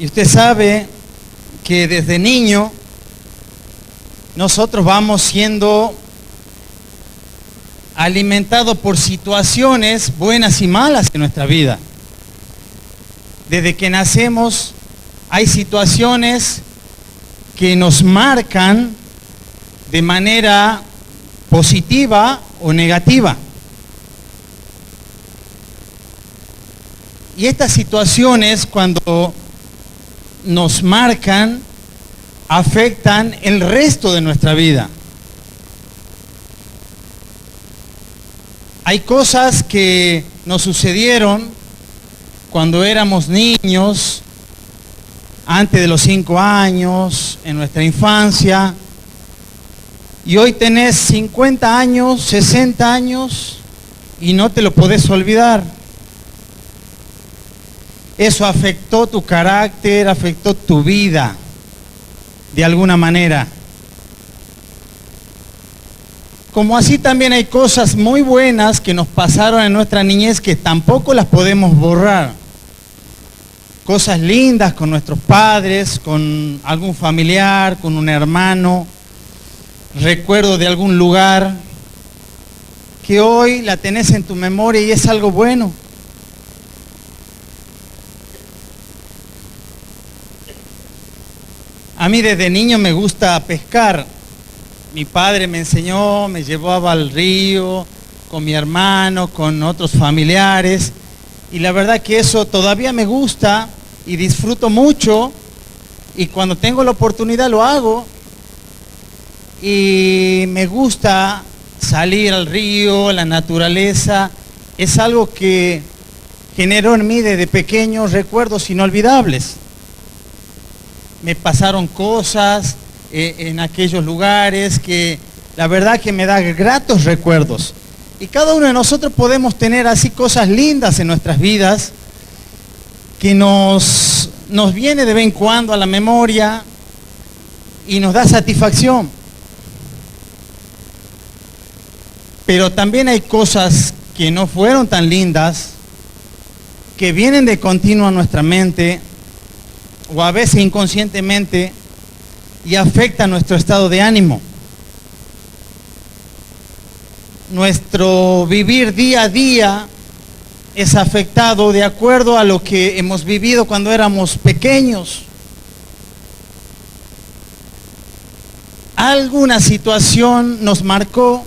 Y usted sabe que desde niño nosotros vamos siendo alimentados por situaciones buenas y malas en nuestra vida. Desde que nacemos hay situaciones que nos marcan de manera positiva o negativa. Y estas situaciones, cuando nos marcan, afectan el resto de nuestra vida. Hay cosas que nos sucedieron cuando éramos niños, antes de los 5 años, en nuestra infancia, y hoy tenés 50 años, 60 años, y no te lo podés olvidar. Eso afectó tu carácter, afectó tu vida, de alguna manera. Como así también hay cosas muy buenas que nos pasaron en nuestra niñez que tampoco las podemos borrar. Cosas lindas con nuestros padres, con algún familiar, con un hermano, recuerdo de algún lugar, que hoy la tenés en tu memoria y es algo bueno. A mí desde niño me gusta pescar. Mi padre me enseñó, me llevaba al río con mi hermano, con otros familiares. Y la verdad que eso todavía me gusta y disfruto mucho. Y cuando tengo la oportunidad lo hago. Y me gusta salir al río, a la naturaleza. Es algo que generó en mí desde pequeño recuerdos inolvidables. Me pasaron cosas en aquellos lugares que la verdad que me da gratos recuerdos. Y cada uno de nosotros podemos tener así cosas lindas en nuestras vidas que nos viene de vez en cuando a la memoria y nos da satisfacción. Pero también hay cosas que no fueron tan lindas, que vienen de continuo a nuestra mente, o a veces inconscientemente, y afecta nuestro estado de ánimo. Nuestro vivir día a día es afectado de acuerdo a lo que hemos vivido cuando éramos pequeños. Alguna situación nos marcó,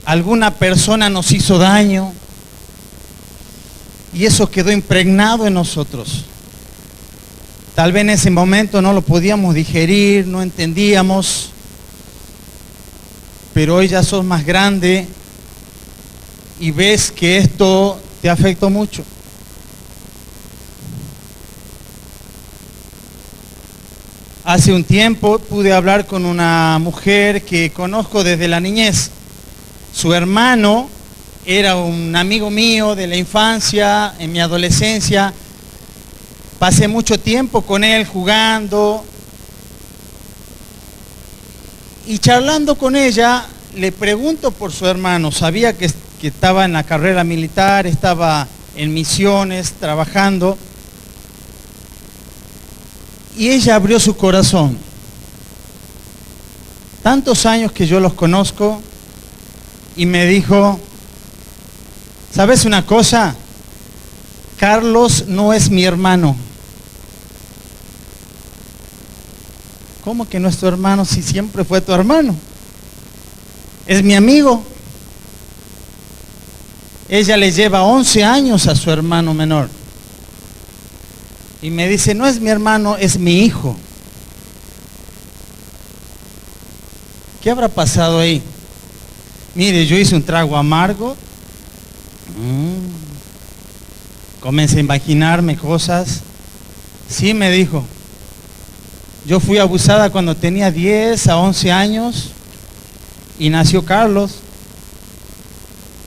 alguna persona nos hizo daño, y eso quedó impregnado en nosotros. Tal vez en ese momento no lo podíamos digerir, no entendíamos, pero hoy ya sos más grande y ves que esto te afectó mucho. Hace un tiempo pude hablar con una mujer que conozco desde la niñez. Su hermano era un amigo mío de la infancia, en mi adolescencia. Pasé mucho tiempo con él jugando y charlando con ella, le pregunto por su hermano. Sabía que estaba en la carrera militar, estaba en misiones, trabajando. Y ella abrió su corazón. Tantos años que yo los conozco y me dijo, ¿sabes una cosa? Carlos no es mi hermano. ¿Cómo que no es tu hermano si siempre fue tu hermano? Es mi amigo. Ella le lleva 11 años a su hermano menor. Y me dice, no es mi hermano, es mi hijo. ¿Qué habrá pasado ahí? Mire, yo hice un trago amargo. Comencé a imaginarme cosas. Sí, me dijo. Yo fui abusada cuando tenía 10 a 11 años y nació Carlos.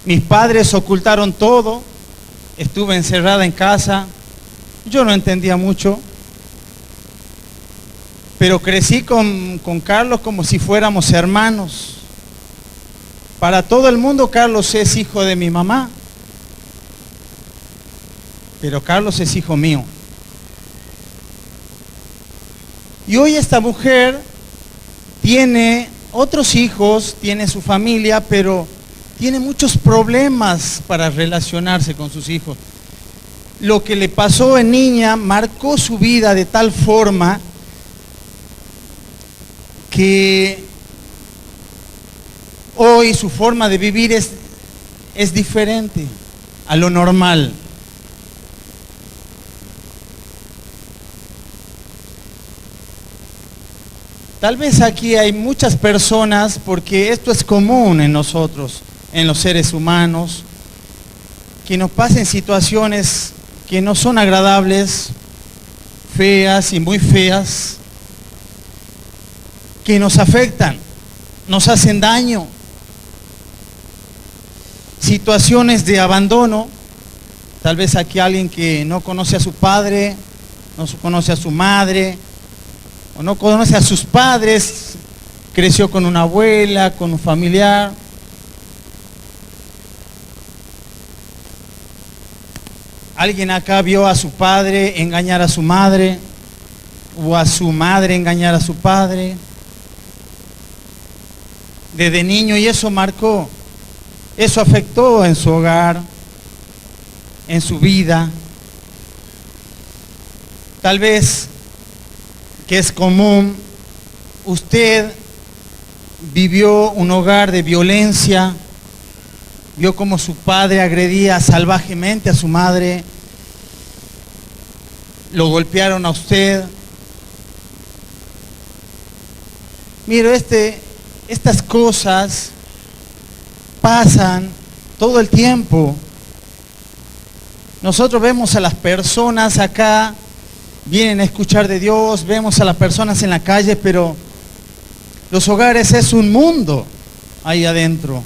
Mis padres ocultaron todo. Estuve encerrada en casa. Yo no entendía mucho. Pero crecí con Carlos como si fuéramos hermanos. Para todo el mundo Carlos es hijo de mi mamá. Pero Carlos es hijo mío. Y hoy esta mujer tiene otros hijos, tiene su familia, pero tiene muchos problemas para relacionarse con sus hijos. Lo que le pasó en niña marcó su vida de tal forma que hoy su forma de vivir es diferente a lo normal. Tal vez aquí hay muchas personas, porque esto es común en nosotros, en los seres humanos, que nos pasen situaciones que no son agradables, feas y muy feas, que nos afectan, nos hacen daño. Situaciones de abandono, tal vez aquí alguien que no conoce a su padre, no conoce a su madre, o no conoce a sus padres, creció con una abuela, con un familiar. Alguien acá vio a su padre engañar a su madre, o a su madre engañar a su padre, desde niño, y eso marcó, eso afectó en su hogar, en su vida. Tal vez, que es común, usted vivió un hogar de violencia, vio cómo su padre agredía salvajemente a su madre, lo golpearon a usted. Mire, estas cosas pasan todo el tiempo. Nosotros vemos a las personas acá, vienen a escuchar de Dios, vemos a las personas en la calle, pero los hogares es un mundo ahí adentro.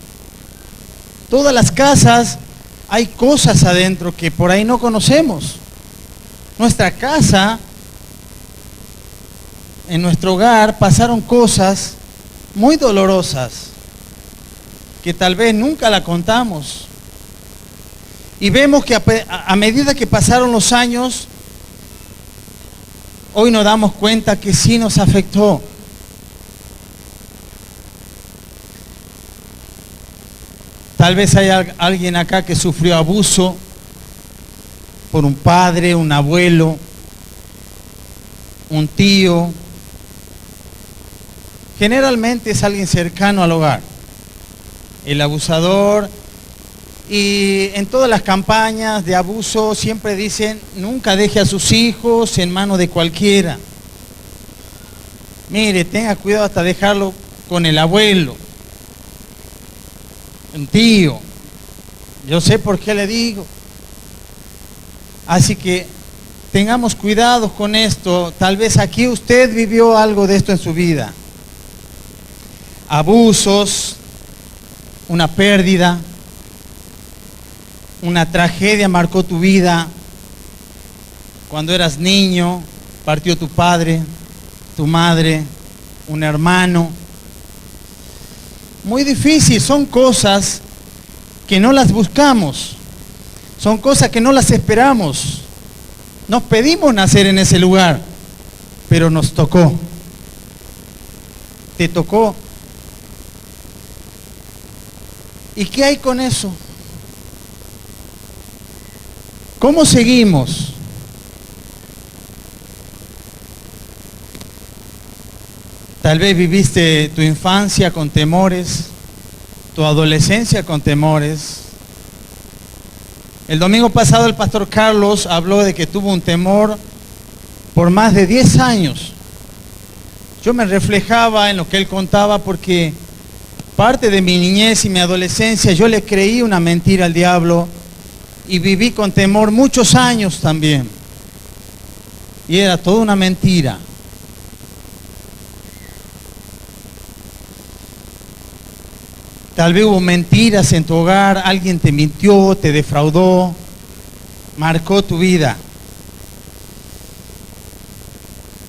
Todas las casas hay cosas adentro que por ahí no conocemos. Nuestra casa, en nuestro hogar, pasaron cosas muy dolorosas que tal vez nunca la contamos. Y vemos que a medida que pasaron los años, hoy nos damos cuenta que sí nos afectó. Tal vez haya alguien acá que sufrió abuso por un padre, un abuelo, un tío. Generalmente es alguien cercano al hogar, el abusador. Y en todas las campañas de abuso siempre dicen, nunca deje a sus hijos en manos de cualquiera. Mire, tenga cuidado hasta dejarlo con el abuelo, un tío. Yo sé por qué le digo. Así que tengamos cuidado con esto. Tal vez aquí usted vivió algo de esto en su vida. Abusos, una pérdida, una tragedia marcó tu vida. Cuando eras niño, partió tu padre, tu madre, un hermano. Muy difícil, son cosas que no las buscamos, son cosas que no las esperamos. Nos pedimos nacer en ese lugar, pero nos tocó. Te tocó. ¿Y qué hay con eso? ¿Cómo seguimos? Tal vez viviste tu infancia con temores, tu adolescencia con temores. El domingo pasado el pastor Carlos habló de que tuvo un temor por más de 10 años. Yo me reflejaba en lo que él contaba porque parte de mi niñez y mi adolescencia yo le creí una mentira al diablo y viví con temor muchos años también. Y era toda una mentira. Tal vez hubo mentiras en tu hogar, alguien te mintió, te defraudó, marcó tu vida.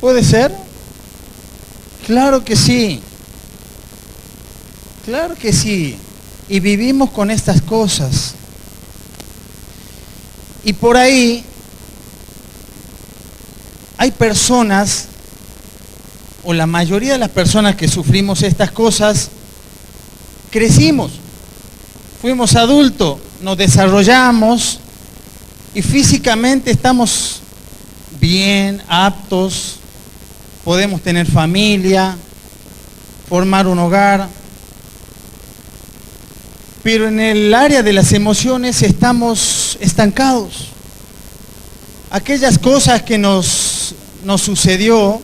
¿Puede ser? Claro que sí. Claro que sí. Y vivimos con estas cosas. Y por ahí hay personas o la mayoría de las personas que sufrimos estas cosas, crecimos, fuimos adultos, nos desarrollamos y físicamente estamos bien, aptos, podemos tener familia, formar un hogar, pero en el área de las emociones estamos estancados. Aquellas cosas que nos sucedió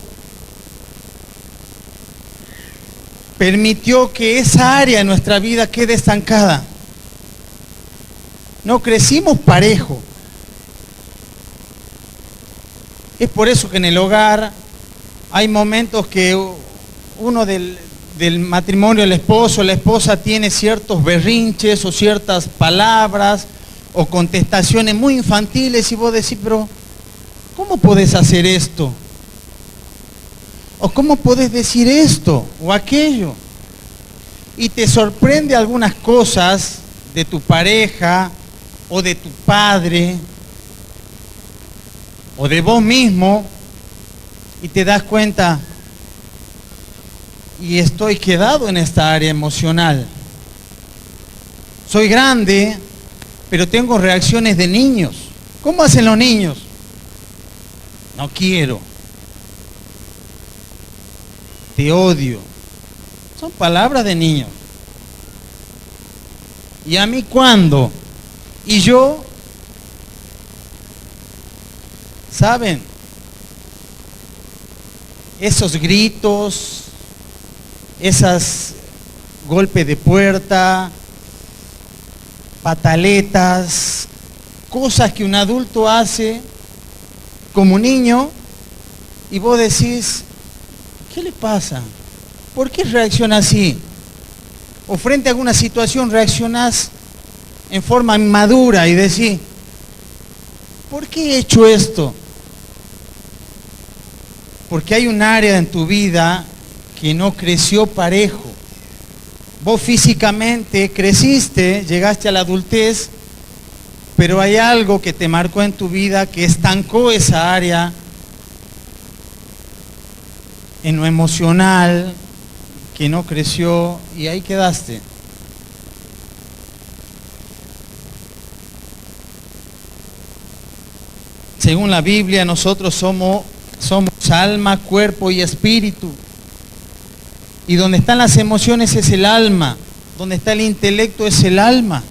permitió que esa área de nuestra vida quede estancada. No crecimos parejo. Es por eso que en el hogar hay momentos que uno del matrimonio, el esposo o la esposa tiene ciertos berrinches o ciertas palabras o contestaciones muy infantiles y vos decís, pero ¿cómo podés hacer esto? ¿O cómo podés decir esto o aquello? Y te sorprende algunas cosas de tu pareja o de tu padre o de vos mismo y te das cuenta, y estoy quedado en esta área emocional. Soy grande, pero tengo reacciones de niños. ¿Cómo hacen los niños? No quiero. Te odio. Son palabras de niños. ¿Y a mí cuándo? ¿Y yo? ¿Saben? Esos gritos, esos golpes de puerta, pataletas, cosas que un adulto hace como un niño y vos decís, ¿qué le pasa? ¿Por qué reacciona así? O frente a alguna situación reaccionás en forma inmadura y decís, ¿por qué he hecho esto? Porque hay un área en tu vida que no creció parejo. Vos físicamente creciste, llegaste a la adultez, pero hay algo que te marcó en tu vida que estancó esa área en lo emocional, que no creció y ahí quedaste. Según la Biblia, nosotros somos alma, cuerpo y espíritu. Y donde están las emociones es el alma, donde está el intelecto es el alma.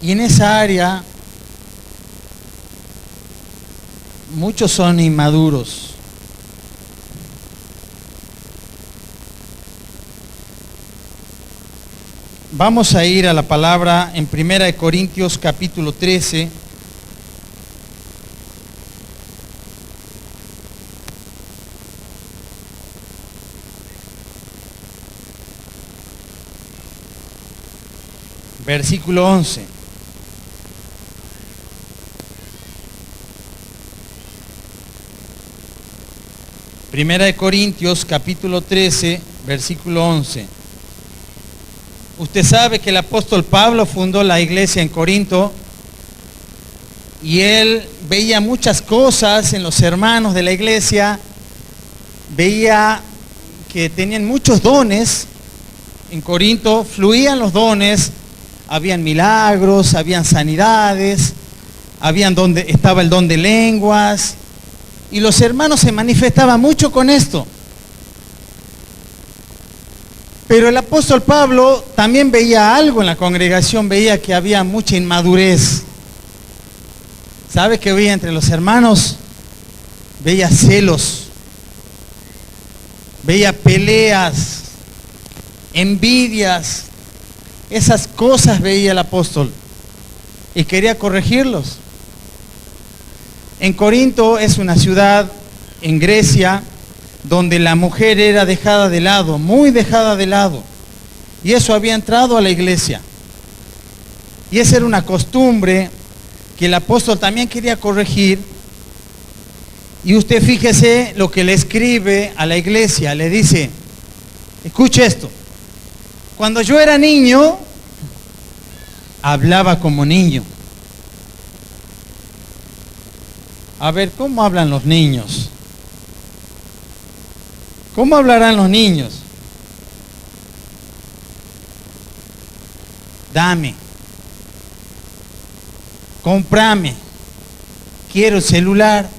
Y en esa área muchos son inmaduros. Vamos a ir a la palabra en 1 Corintios capítulo 13. Versículo 11. Primera de Corintios capítulo 13, versículo 11. Usted sabe que el apóstol Pablo fundó la iglesia en Corinto y él veía muchas cosas en los hermanos de la iglesia, veía que tenían muchos dones. En Corinto fluían los dones, habían milagros, habían sanidades, estaba el don de lenguas, y los hermanos se manifestaban mucho con esto. Pero el apóstol Pablo también veía algo en la congregación, veía que había mucha inmadurez. ¿Sabe qué veía entre los hermanos? Veía celos, veía peleas, envidias, esas cosas veía el apóstol y quería corregirlos. En Corinto es una ciudad en Grecia donde la mujer era dejada de lado, muy dejada de lado, y eso había entrado a la iglesia. Y esa era una costumbre que el apóstol también quería corregir. Y usted fíjese lo que le escribe a la iglesia, le dice, escuche esto, cuando yo era niño, hablaba como niño. A ver, ¿cómo hablan los niños? ¿Cómo hablarán los niños? Dame, cómprame, quiero el celular.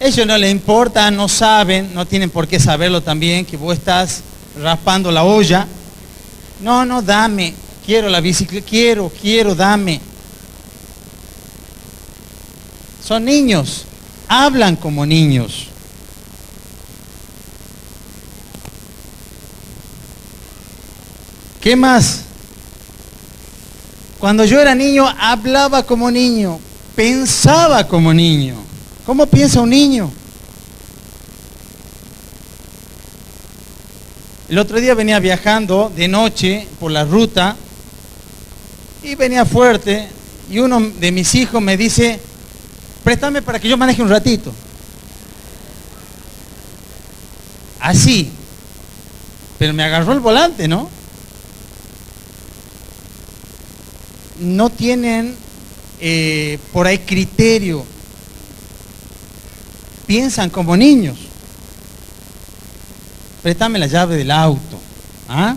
Ellos no les importa, no saben, no tienen por qué saberlo también, que vos estás raspando la olla. No, no, dame, quiero la bicicleta, quiero, dame. Son niños, hablan como niños. ¿Qué más? Cuando yo era niño, hablaba como niño, pensaba como niño. ¿Cómo piensa un niño? El otro día venía viajando de noche por la ruta y venía fuerte y uno de mis hijos me dice, préstame para que yo maneje un ratito. Así, pero me agarró el volante, ¿no? No tienen por ahí criterio. Piensan como niños. Préstame la llave del auto. ¿Ah?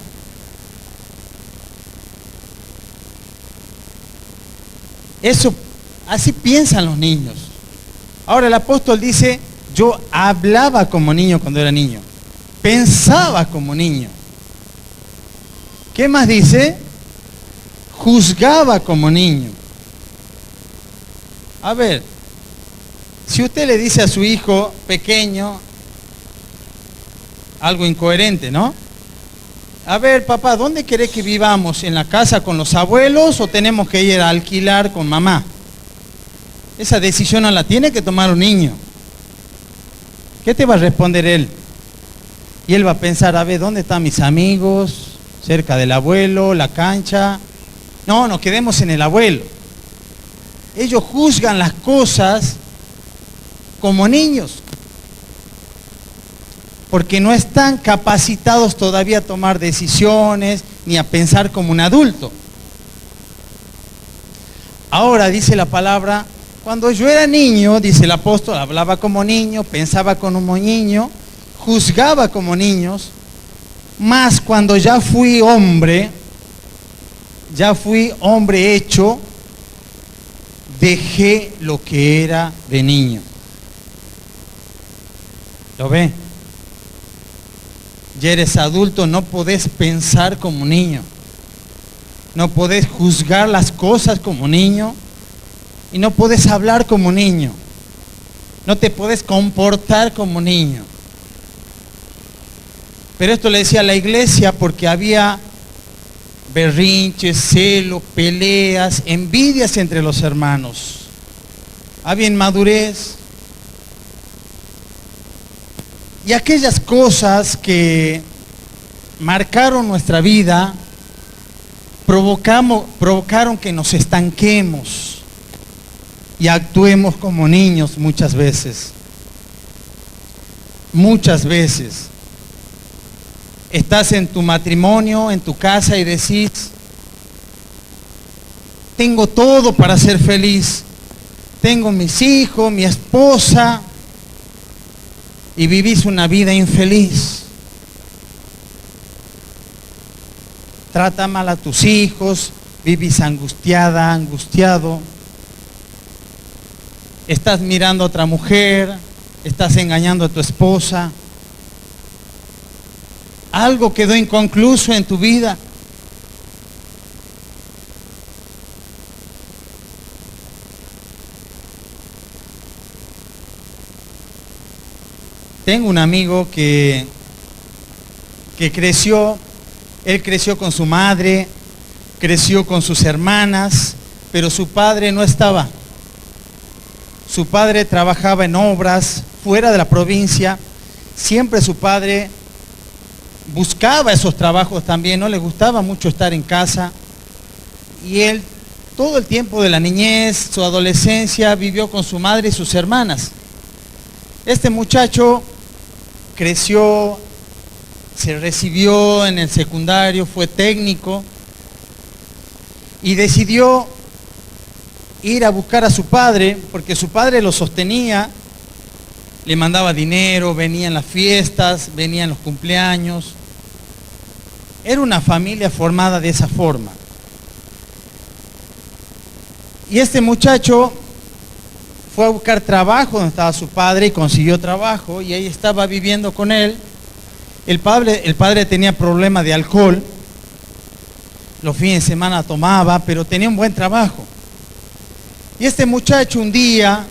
Eso, así piensan los niños. Ahora el apóstol dice, yo hablaba como niño cuando era niño. Pensaba como niño. ¿Qué más dice? Juzgaba como niño. A ver, si usted le dice a su hijo pequeño algo incoherente, ¿no? A ver, papá, ¿dónde querés que vivamos? ¿En la casa con los abuelos o tenemos que ir a alquilar con mamá? Esa decisión no la tiene que tomar un niño. ¿Qué te va a responder él? Y él va a pensar, a ver, ¿dónde están mis amigos? Cerca del abuelo, la cancha. No, nos quedemos en el abuelo. Ellos juzgan las cosas como niños, porque no están capacitados todavía a tomar decisiones ni a pensar como un adulto. Ahora dice la palabra, cuando yo era niño, dice el apóstol, hablaba como niño, pensaba como niño, juzgaba como niños, mas cuando ya fui hombre hecho, dejé lo que era de niño. ¿Lo ve? Ya eres adulto, no podés pensar como niño. No podés juzgar las cosas como niño. Y no podés hablar como niño. No te podés comportar como niño. Pero esto le decía a la iglesia porque había berrinches, celos, peleas, envidias entre los hermanos. Había inmadurez. Y aquellas cosas que marcaron nuestra vida provocaron que nos estanquemos y actuemos como niños muchas veces. Muchas veces. Estás en tu matrimonio, en tu casa y decís, tengo todo para ser feliz. Tengo mis hijos, mi esposa, y vivís una vida infeliz. Trata mal a tus hijos, vivís angustiada, angustiado. Estás mirando a otra mujer, estás engañando a tu esposa. Algo quedó inconcluso en tu vida. Tengo un amigo que creció, él creció con su madre, creció con sus hermanas, pero su padre no estaba. Su padre trabajaba en obras fuera de la provincia, siempre su padre buscaba esos trabajos también, no le gustaba mucho estar en casa, y él todo el tiempo de la niñez, su adolescencia, vivió con su madre y sus hermanas. Este muchacho creció, se recibió en el secundario, fue técnico y decidió ir a buscar a su padre porque su padre lo sostenía le mandaba dinero, venían las fiestas, venían los cumpleaños. Era una familia formada de esa forma. Y este muchacho fue a buscar trabajo donde estaba su padre y consiguió trabajo y ahí estaba viviendo con él. El padre tenía problemas de alcohol, los fines de semana tomaba, pero tenía un buen trabajo. Y este muchacho un día,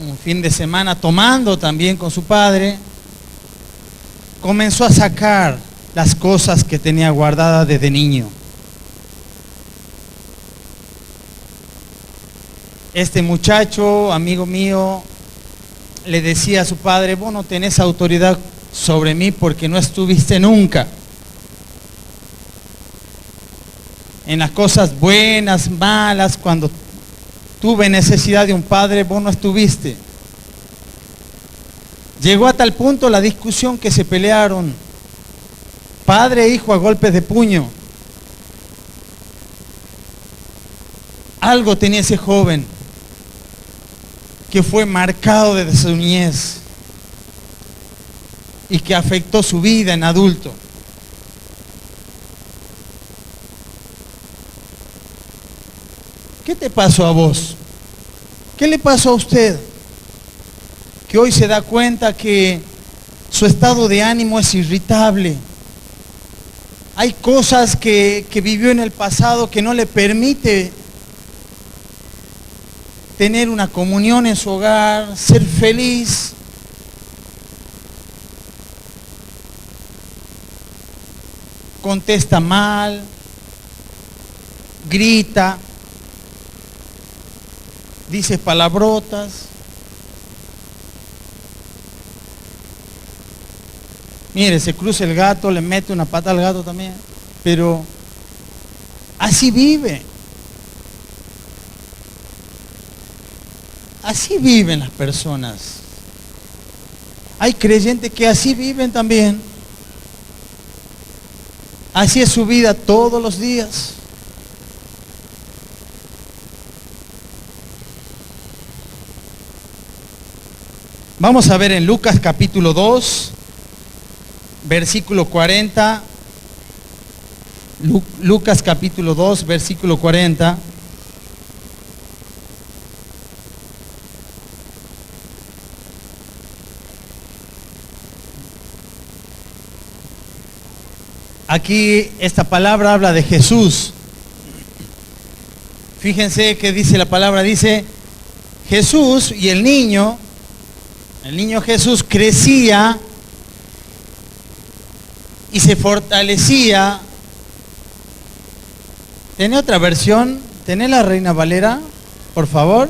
un fin de semana tomando también con su padre, comenzó a sacar las cosas que tenía guardadas desde niño. Este muchacho, amigo mío, le decía a su padre: vos no tenés autoridad sobre mí porque no estuviste nunca. En las cosas buenas, malas, cuando tuve necesidad de un padre, vos no estuviste. Llegó a tal punto la discusión que se pelearon padre e hijo a golpes de puño. Algo tenía ese joven que fue marcado desde su niñez y que afectó su vida en adulto. ¿Qué te pasó a vos? ¿Qué le pasó a usted? Que hoy se da cuenta que su estado de ánimo es irritable. Hay cosas que vivió en el pasado que no le permite tener una comunión en su hogar, ser feliz. Contesta mal, grita, dice palabrotas. Mire, se cruza el gato, le mete una pata al gato también, pero así vive. Así viven las personas. Hay creyentes que así viven también. Así es su vida todos los días. Vamos a ver en Lucas capítulo 2, versículo 40. Lucas capítulo 2, versículo 40. Aquí esta palabra habla de Jesús. Fíjense que dice la palabra, dice Jesús y el niño Jesús crecía y se fortalecía. ¿Tiene otra versión? ¿Tiene la Reina Valera, por favor?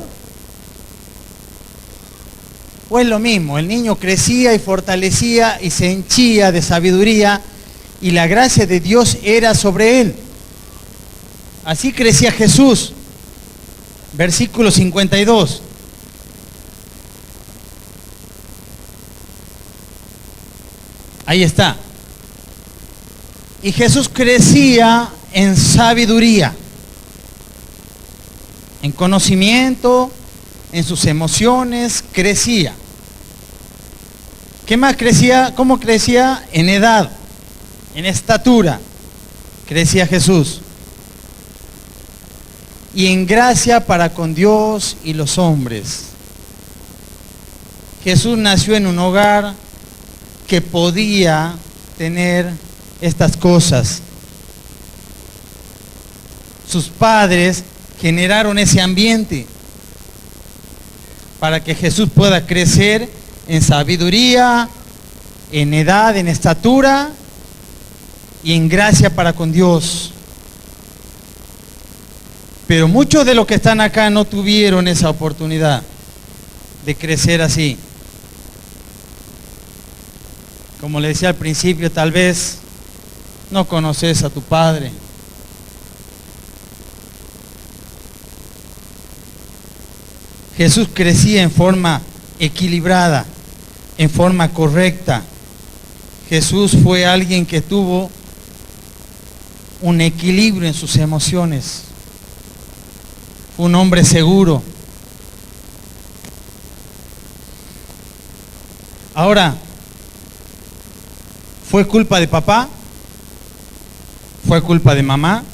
¿O es lo mismo? El niño crecía y fortalecía y se henchía de sabiduría y la gracia de Dios era sobre él. Así crecía Jesús. Versículo 52. Ahí está. Y Jesús crecía en sabiduría, en conocimiento, en sus emociones, crecía. ¿Qué más crecía? ¿Cómo crecía? En edad, en estatura, crecía Jesús. Y en gracia para con Dios y los hombres. Jesús nació en un hogar que podía tener estas cosas. Sus padres generaron ese ambiente para que Jesús pueda crecer en sabiduría, en edad, en estatura y en gracia para con Dios. Pero muchos de los que están acá no tuvieron esa oportunidad de crecer así. Como le decía al principio, tal vez no conoces a tu padre. Jesús crecía en forma equilibrada, en forma correcta. Jesús fue alguien que tuvo un equilibrio en sus emociones. Un hombre seguro. Ahora, ¿fue culpa de papá? ¿Fue culpa de mamá?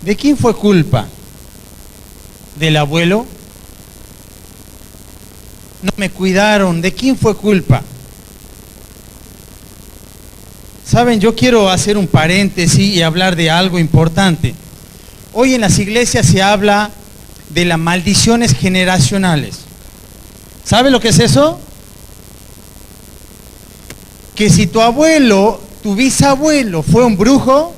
¿De quién fue culpa? ¿Del abuelo? No me cuidaron. ¿De quién fue culpa? Saben, yo quiero hacer un paréntesis y hablar de algo importante. Hoy en las iglesias se habla de las maldiciones generacionales. ¿Sabe lo que es eso? Que si tu abuelo, tu bisabuelo fue un brujo,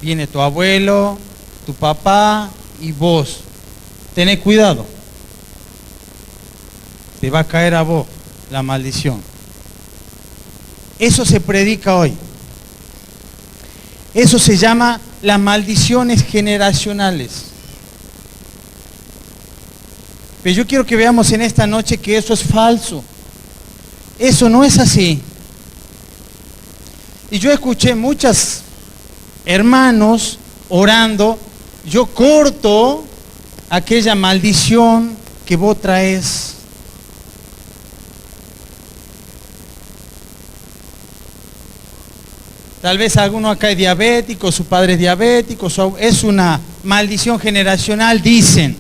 viene tu abuelo, tu papá y vos. Tened cuidado. Te va a caer a vos la maldición. Eso se predica hoy. Eso se llama las maldiciones generacionales. Pero yo quiero que veamos en esta noche que eso es falso. Eso no es así. Y yo escuché muchos hermanos orando, yo corto aquella maldición que vos traes. Tal vez alguno acá es diabético, su padre es diabético, es una maldición generacional, dicen.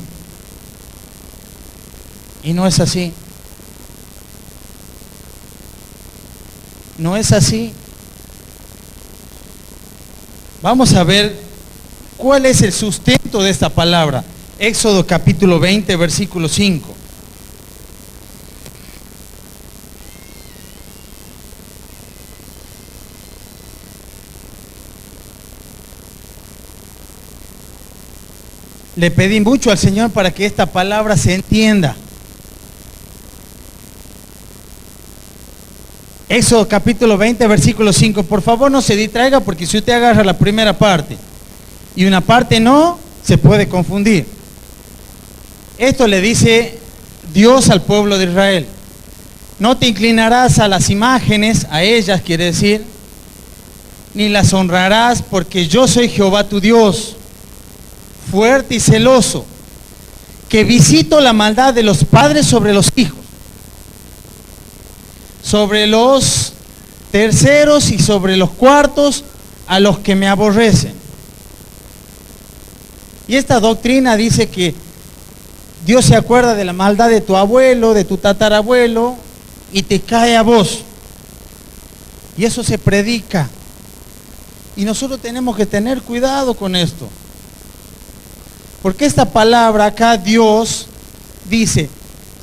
Y no es así. No es así. Vamos a ver cuál es el sustento de esta palabra. Éxodo capítulo 20, versículo 5. Le pedí mucho al Señor para que esta palabra se entienda. Éxodo capítulo 20, versículo 5. Por favor, no se distraiga porque si usted agarra la primera parte y una parte no, se puede confundir. Esto le dice Dios al pueblo de Israel. No te inclinarás a las imágenes, a ellas quiere decir, ni las honrarás porque yo soy Jehová tu Dios, fuerte y celoso, que visito la maldad de los padres sobre los hijos, sobre los terceros y sobre los cuartos a los que me aborrecen. Y esta doctrina dice que Dios se acuerda de la maldad de tu abuelo, de tu tatarabuelo, y te cae a vos. Y eso se predica. Y nosotros tenemos que tener cuidado con esto. Porque esta palabra acá Dios dice,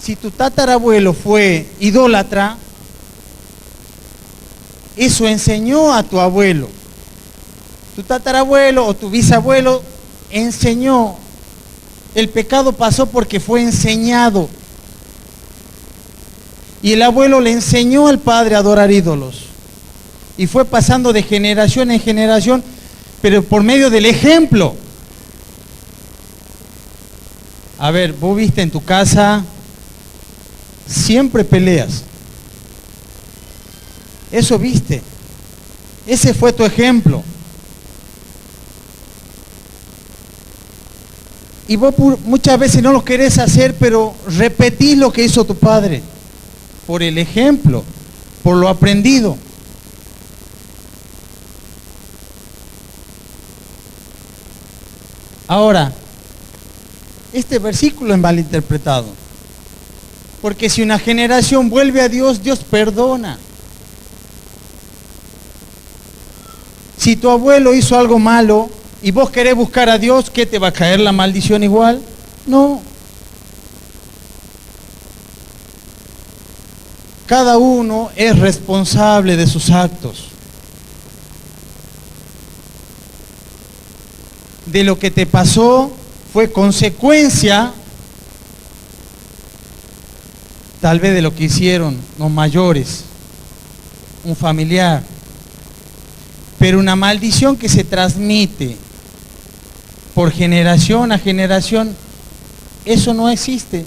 si tu tatarabuelo fue idólatra, eso enseñó a tu abuelo. Tu tatarabuelo o tu bisabuelo enseñó. El pecado pasó porque fue enseñado. Y el abuelo le enseñó al padre a adorar ídolos. Y fue pasando de generación en generación, pero por medio del ejemplo. A ver, vos viste en tu casa, siempre peleas. Eso viste. Ese fue tu ejemplo. Y vos muchas veces no lo querés hacer, pero repetís lo que hizo tu padre. Por el ejemplo, por lo aprendido. Ahora, este versículo es mal interpretado. Porque si una generación vuelve a Dios, Dios perdona. Si tu abuelo hizo algo malo y vos querés buscar a Dios, ¿qué te va a caer la maldición igual? No. Cada uno es responsable de sus actos. De lo que te pasó fue consecuencia, tal vez de lo que hicieron los mayores, un familiar. Pero una maldición que se transmite por generación a generación, eso no existe.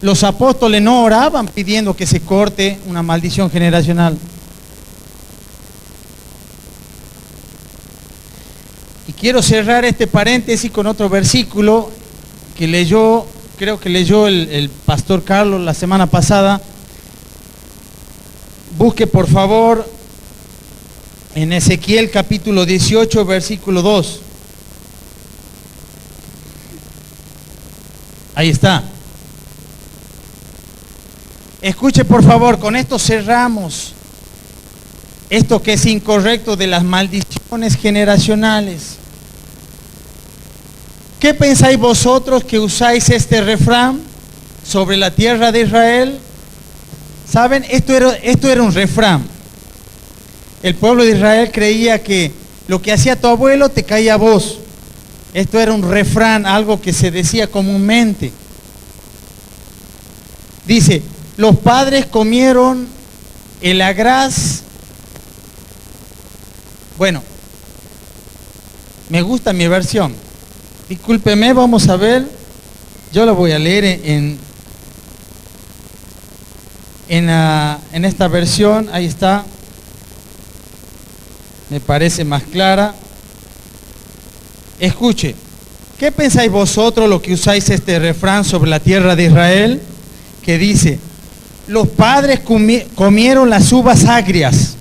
Los apóstoles no oraban pidiendo que se corte una maldición generacional. Y quiero cerrar este paréntesis con otro versículo que leyó creo que leyó el pastor Carlos la semana pasada. Busque por favor en Ezequiel capítulo 18, versículo 2. Ahí está. Escuche por favor, con esto cerramos esto que es incorrecto de las maldiciones generacionales. ¿Qué pensáis vosotros que usáis este refrán sobre la tierra de Israel? ¿Saben? Esto era un refrán. El pueblo de Israel creía que lo que hacía tu abuelo te caía a vos. Esto era un refrán, algo que se decía comúnmente. Dice, los padres comieron el agraz. Bueno, me gusta mi versión. Discúlpeme, vamos a ver. Yo lo voy a leer en esta versión. Ahí está. Me parece más clara. Escuche. ¿Qué pensáis vosotros lo que usáis este refrán sobre la tierra de Israel? Que dice, los padres comieron las uvas agrias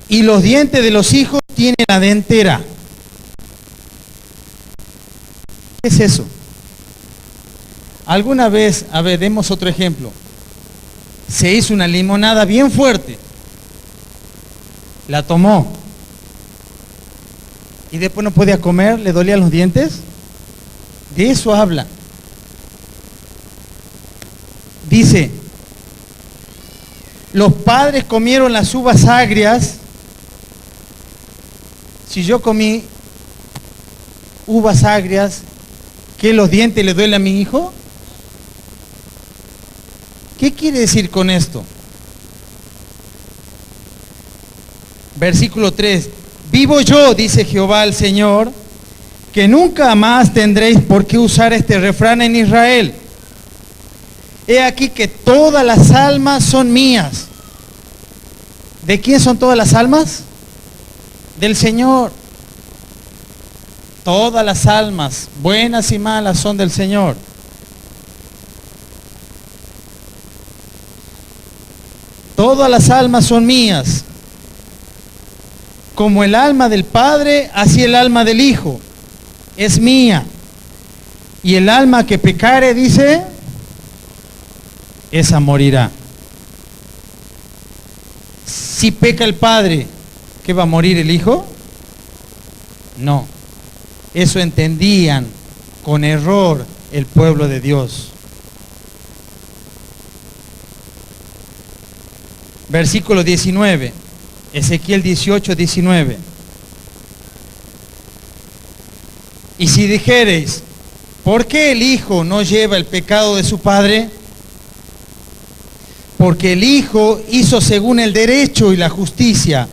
y los dientes de los hijos tienen la dentera. ¿Qué es eso? Alguna vez, a ver, demos otro ejemplo. Se hizo una limonada bien fuerte, la tomó y después no podía comer, le dolían los dientes. De eso habla. Dice, los padres comieron las uvas agrias. Si yo comí uvas agrias, ¿qué los dientes le duelen a mi hijo? ¿Qué quiere decir con esto? Versículo 3. Vivo yo, dice Jehová el Señor, que nunca más tendréis por qué usar este refrán en Israel. He aquí que todas las almas son mías. ¿De quién son todas las almas? Del Señor. Todas las almas, buenas y malas, son del Señor. Todas las almas son mías. Como el alma del Padre, así el alma del Hijo es mía. Y el alma que pecare, dice, esa morirá. Si peca el Padre, ¿qué va a morir el Hijo? No. Eso entendían con error el pueblo de Dios. Versículo 19, Ezequiel 18, 19. Y si dijereis, ¿por qué el Hijo no lleva el pecado de su Padre? Porque el Hijo hizo según el derecho y la justicia,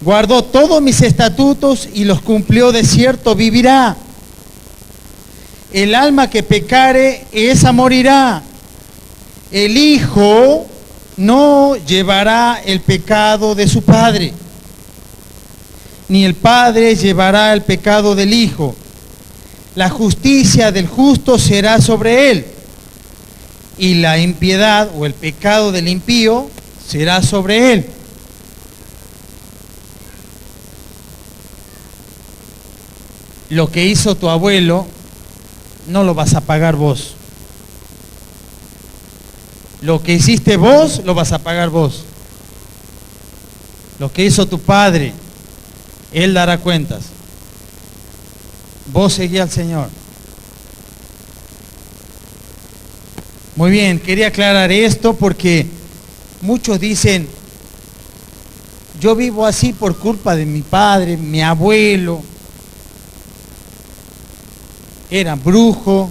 guardó todos mis estatutos y los cumplió, de cierto vivirá. El alma que pecare, esa morirá. El Hijo no llevará el pecado de su Padre, ni el Padre llevará el pecado del Hijo. La justicia del justo será sobre él, y la impiedad o el pecado del impío será sobre él. Lo que hizo tu abuelo no lo vas a pagar vos. Lo que hiciste vos lo vas a pagar vos. Lo que hizo tu padre, él dará cuentas. Vos seguí al Señor. Muy bien, quería aclarar esto porque muchos dicen, yo vivo así por culpa de mi padre, mi abuelo era brujo.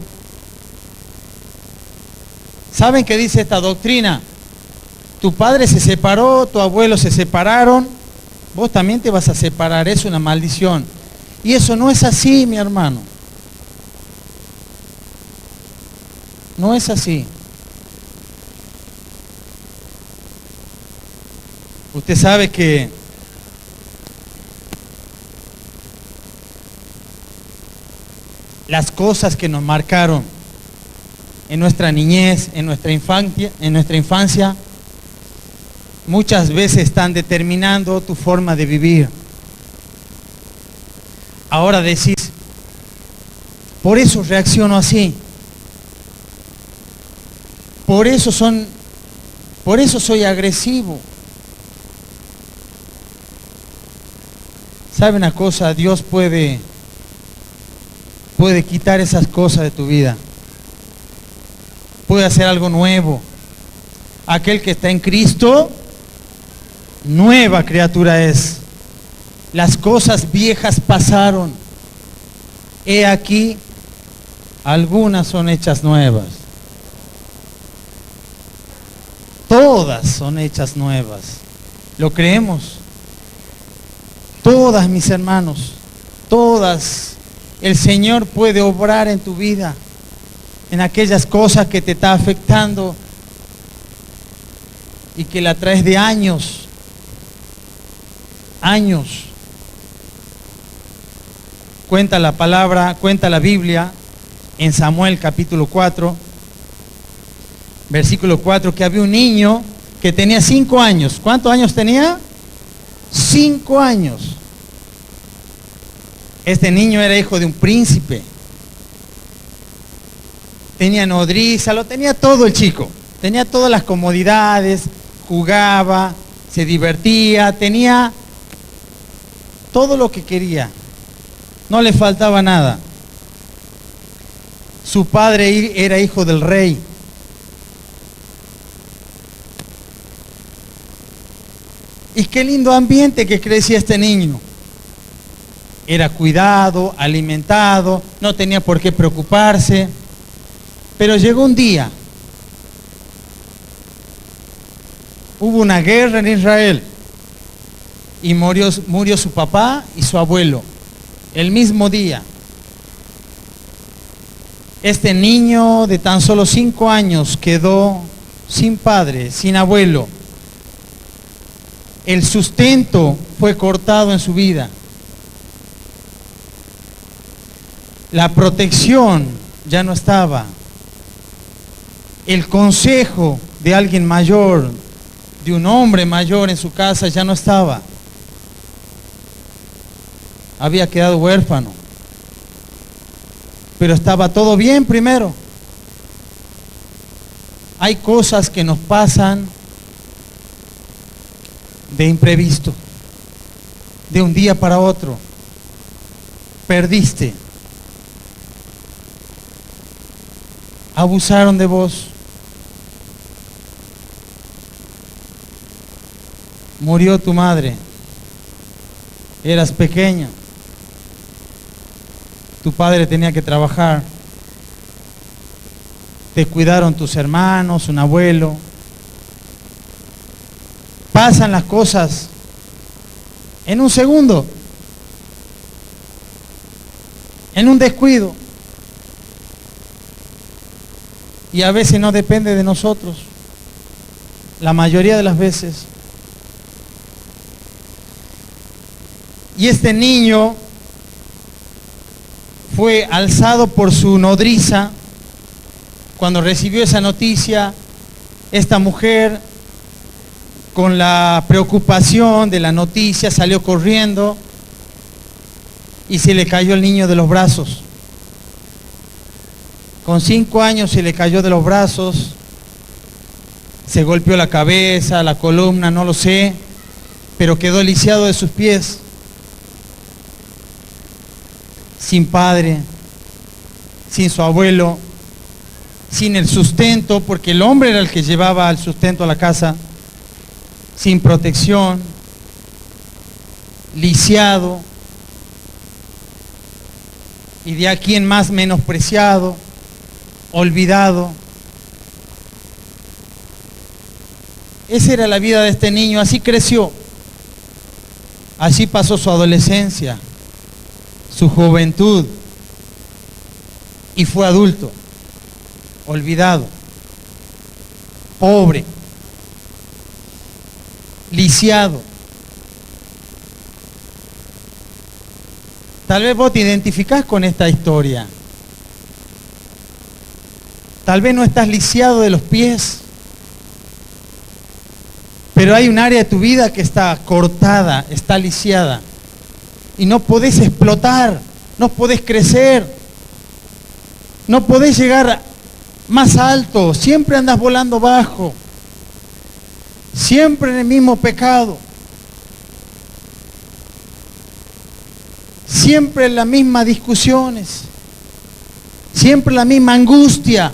¿Saben qué dice esta doctrina? Tu padre se separó, tu abuelo se separaron, vos también te vas a separar, es una maldición. Y eso no es así, mi hermano. No es así. Usted sabe que las cosas que nos marcaron en nuestra niñez, en nuestra infancia, muchas veces están determinando tu forma de vivir. Ahora decís, por eso reacciono así. Por eso soy agresivo. ¿Sabe una cosa? Dios puede quitar esas cosas de tu vida. Puede hacer algo nuevo. Aquel que está en Cristo, nueva criatura es. Las cosas viejas pasaron. He aquí, algunas son hechas nuevas. Todas son hechas nuevas. ¿Lo creemos? Todas, mis hermanos, todas. El Señor puede obrar en tu vida, en aquellas cosas que te está afectando y que la traes de años. Cuenta la palabra, cuenta la Biblia en Samuel capítulo 4, versículo 4, que había un niño que tenía 5 años. ¿Cuántos años tenía? 5 años. Este niño era hijo de un príncipe. Tenía nodriza, lo tenía todo el chico. Tenía todas las comodidades, jugaba, se divertía, tenía todo lo que quería. No le faltaba nada. Su padre era hijo del rey. Y qué lindo ambiente que crecía este niño. Era cuidado, alimentado, no tenía por qué preocuparse. Pero llegó un día. Hubo una guerra en Israel. Y murió su papá y su abuelo. El mismo día. Este niño de tan solo 5 años quedó sin padre, sin abuelo. El sustento fue cortado en su vida. La protección ya no estaba. El consejo de alguien mayor, de un hombre mayor en su casa ya no estaba. Había quedado huérfano. Pero estaba todo bien primero. Hay cosas que nos pasan de imprevisto, de un día para otro. Perdiste. Abusaron de vos. Murió tu madre. Eras pequeño. Tu padre tenía que trabajar. Te cuidaron tus hermanos, un abuelo. Pasan las cosas en un segundo, en un descuido. Y a veces no depende de nosotros. La mayoría de las veces. Y este niño fue alzado por su nodriza. Cuando recibió esa noticia, esta mujer, con la preocupación de la noticia, salió corriendo y se le cayó el niño de los brazos. Con 5 años se le cayó de los brazos, se golpeó la cabeza, la columna, no lo sé, pero quedó lisiado de sus pies. Sin padre, sin su abuelo, sin el sustento, porque el hombre era el que llevaba el sustento a la casa, sin protección, lisiado, y de aquí en más menospreciado, olvidado. Esa era la vida de este niño, así creció, así pasó su adolescencia, su juventud, y fue adulto, olvidado, pobre, lisiado. Tal vez vos te identificás con esta historia. Tal vez no estás lisiado de los pies, pero hay un área de tu vida que está cortada, está lisiada. Y no podés explotar, no podés crecer, no podés llegar más alto. Siempre andas volando bajo, siempre en el mismo pecado, siempre en las mismas discusiones, siempre la misma angustia,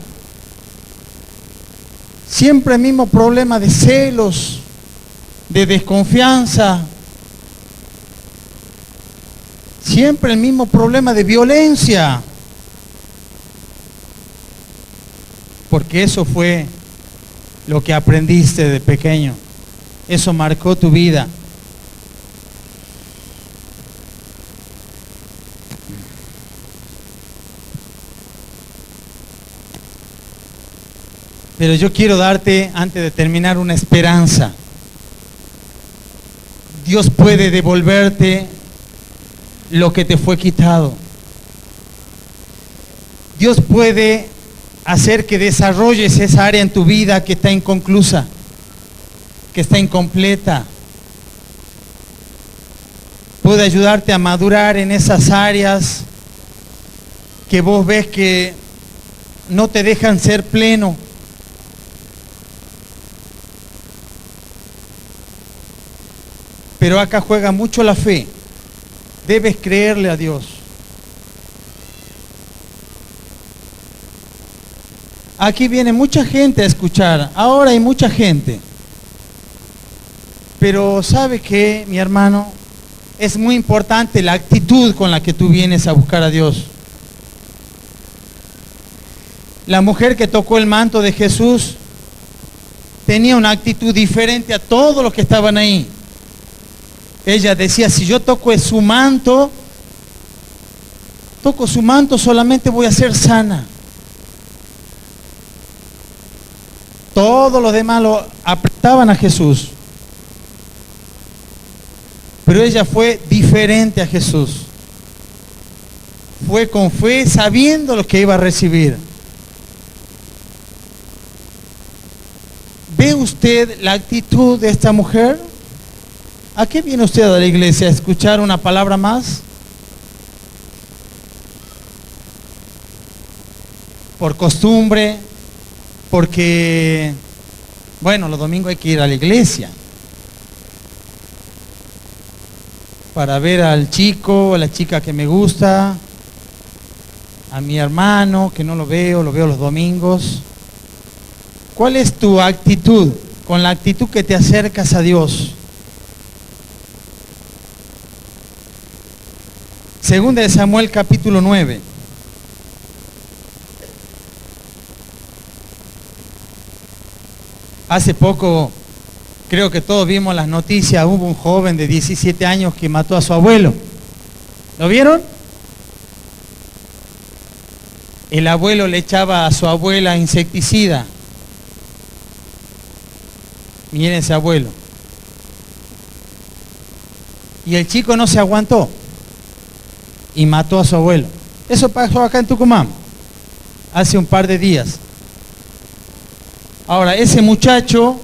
siempre el mismo problema de celos, de desconfianza, siempre el mismo problema de violencia, porque eso fue lo que aprendiste de pequeño, eso marcó tu vida. Pero yo quiero darte, antes de terminar, una esperanza. Dios puede devolverte lo que te fue quitado. Dios puede hacer que desarrolles esa área en tu vida que está inconclusa, que está incompleta. Puede ayudarte a madurar en esas áreas que vos ves que no te dejan ser pleno. Pero acá juega mucho la fe. Debes creerle a Dios. Aquí viene mucha gente a escuchar. Ahora hay mucha gente. Pero ¿sabe qué, mi hermano? Es muy importante la actitud con la que tú vienes a buscar a Dios. La mujer que tocó el manto de Jesús tenía una actitud diferente a todos los que estaban ahí. Ella decía, si yo toco su manto solamente voy a ser sana. Todos los demás lo apretaban a Jesús. Pero ella fue diferente a Jesús. Fue con fe, sabiendo lo que iba a recibir. ¿Ve usted la actitud de esta mujer? ¿A qué viene usted a la iglesia? ¿A escuchar una palabra más? Por costumbre, porque, bueno, los domingos hay que ir a la iglesia para ver al chico, a la chica que me gusta, a mi hermano que no lo veo los domingos. ¿Cuál es tu actitud? Con la actitud que te acercas a Dios. Segunda de Samuel capítulo 9. Hace poco, creo que todos vimos las noticias, hubo un joven de 17 años que mató a su abuelo. ¿Lo vieron? El abuelo le echaba a su abuela insecticida. Miren ese abuelo. Y el chico no se aguantó y mató a su abuelo. Eso pasó acá en Tucumán hace un par de días. Ahora, ese muchacho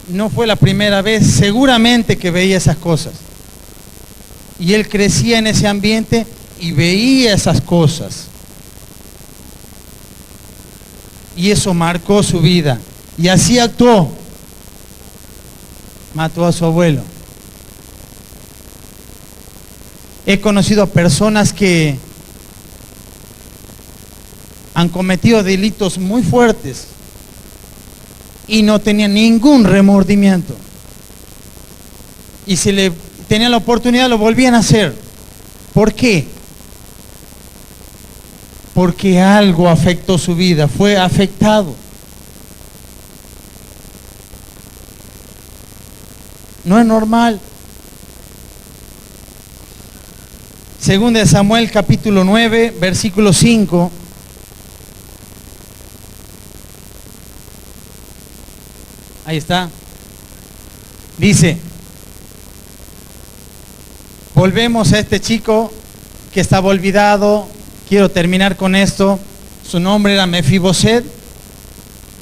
no fue la primera vez, seguramente que veía esas cosas. Y él crecía en ese ambiente y veía esas cosas. Y eso marcó su vida. Y así actuó. Mató a su abuelo. He conocido a personas que han cometido delitos muy fuertes y no tenían ningún remordimiento. Y si le tenían la oportunidad lo volvían a hacer. ¿Por qué? Porque algo afectó su vida, fue afectado. No es normal. Segunda de Samuel capítulo 9, versículo 5. Ahí está. Dice, volvemos a este chico que estaba olvidado. Quiero terminar con esto. Su nombre era Mefiboset.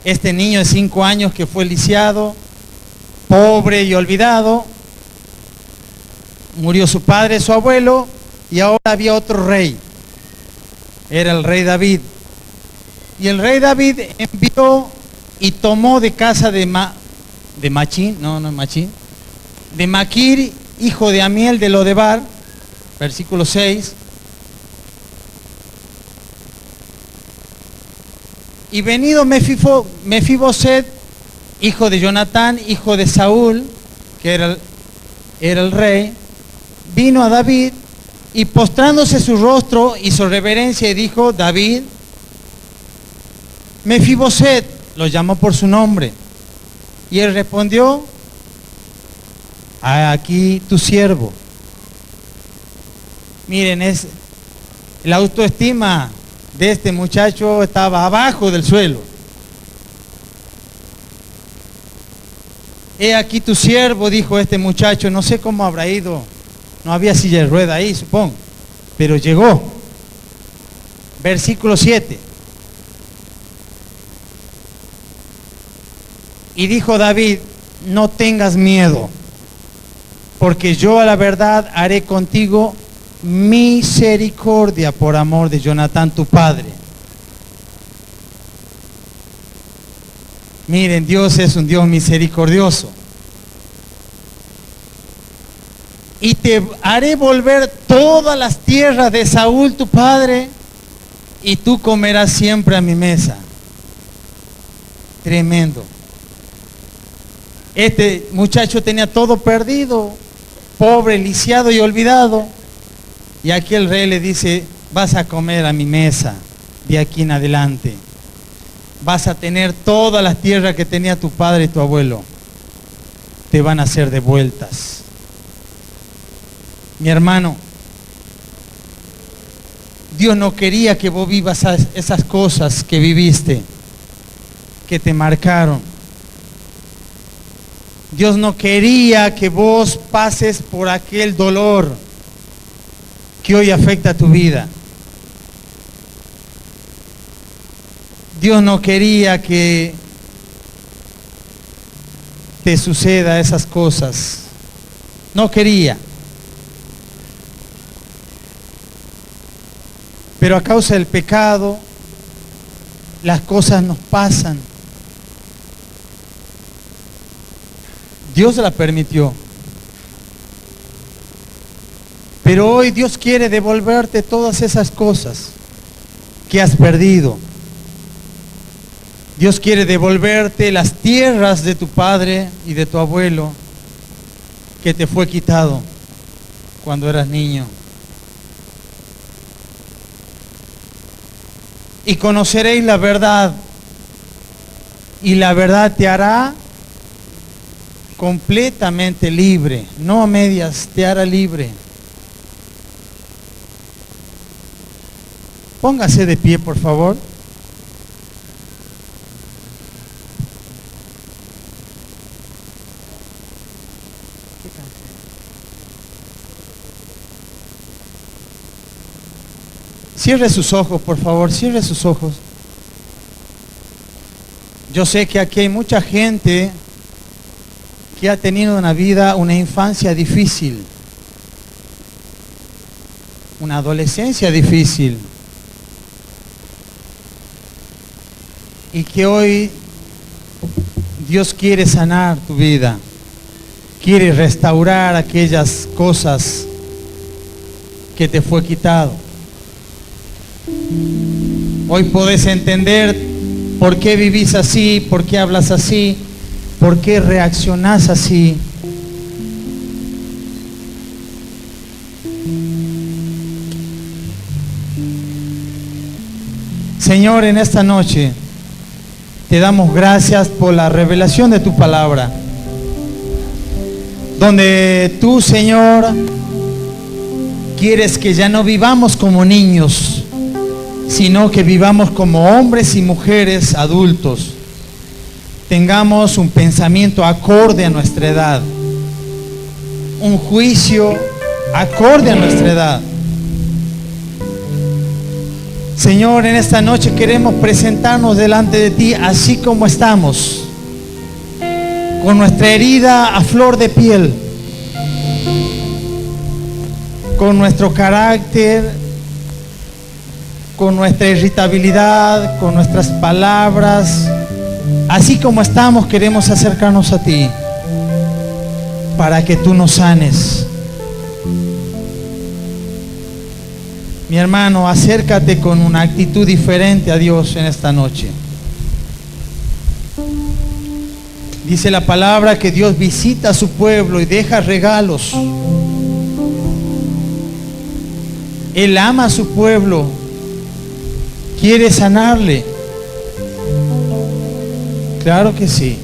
Este niño de 5 años que fue lisiado, pobre y olvidado. Murió su padre, su abuelo, y ahora había otro rey. Era el rey David. Y el rey David envió y tomó de casa de Maquir, hijo de Amiel de Lodebar, versículo 6. Y venido Mefiboset, hijo de Jonatán, hijo de Saúl, que era el rey, vino a David y postrándose su rostro hizo reverencia y dijo: David, Mefiboset, lo llamó por su nombre. Y él respondió: aquí tu siervo. Miren, la autoestima de este muchacho estaba abajo del suelo. He aquí tu siervo, dijo este muchacho. No sé cómo habrá ido, no había silla de rueda ahí, supongo, pero llegó. Versículo 7. Y dijo David: no tengas miedo, porque yo a la verdad haré contigo misericordia por amor de Jonatán tu padre. Miren, Dios es un Dios misericordioso. Y te haré volver todas las tierras de Saúl tu padre, y tú comerás siempre a mi mesa. Tremendo. Este muchacho tenía todo perdido, pobre, lisiado y olvidado. Y aquí el rey le dice: vas a comer a mi mesa de aquí en adelante. Vas a tener todas las tierras que tenía tu padre y tu abuelo. Te van a ser devueltas. Mi hermano, Dios no quería que vos vivas esas cosas que viviste, que te marcaron. Dios no quería que vos pases por aquel dolor que hoy afecta tu vida. Dios no quería que te suceda esas cosas. No quería. Pero a causa del pecado, las cosas nos pasan. Dios la permitió. Pero hoy Dios quiere devolverte todas esas cosas que has perdido. Dios quiere devolverte las tierras de tu padre y de tu abuelo que te fue quitado cuando eras niño. Y conoceréis la verdad, y la verdad te hará completamente libre, no a medias, te hará libre. Póngase de pie, por favor. Cierre sus ojos, por favor, cierre sus ojos. Yo sé que aquí hay mucha gente que ha tenido una infancia difícil, una adolescencia difícil, y que hoy Dios quiere sanar tu vida, quiere restaurar aquellas cosas que te fue quitado. Hoy podés entender por qué vivís así, por qué hablas así, por qué reaccionás así. Señor, en esta noche te damos gracias por la revelación de tu palabra, donde tú, Señor, quieres que ya no vivamos como niños, sino que vivamos como hombres y mujeres adultos. Tengamos un pensamiento acorde a nuestra edad, un juicio acorde a nuestra edad. Señor, en esta noche queremos presentarnos delante de ti así como estamos, con nuestra herida a flor de piel, con nuestro carácter, con nuestra irritabilidad, con nuestras palabras. Así como estamos, queremos acercarnos a ti para que tú nos sanes. Mi hermano, acércate con una actitud diferente a Dios en esta noche. Dice la palabra que Dios visita a su pueblo y deja regalos. Él ama a su pueblo, quiere sanarle. Claro que sí.